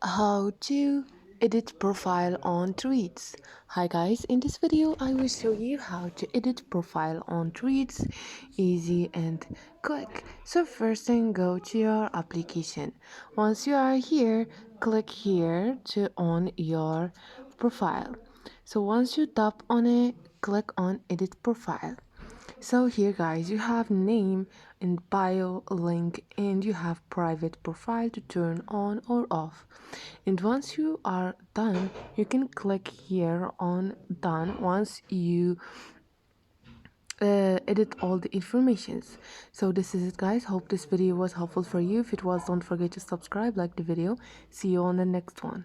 How to edit profile on tweets. Hi guys, in this video I will show you how to edit profile on tweets, easy and quick. So first thing, go to your application. Once you are here, click here to on your profile. So once you tap on it, click on edit profile. So here guys, you have name and bio link, and you have private profile to turn on or off. And once you are done, you can click here on done once you edit all the informations. So this is it guys, hope this video was helpful for you. If it was, don't forget to subscribe, like the video. See you on the next one.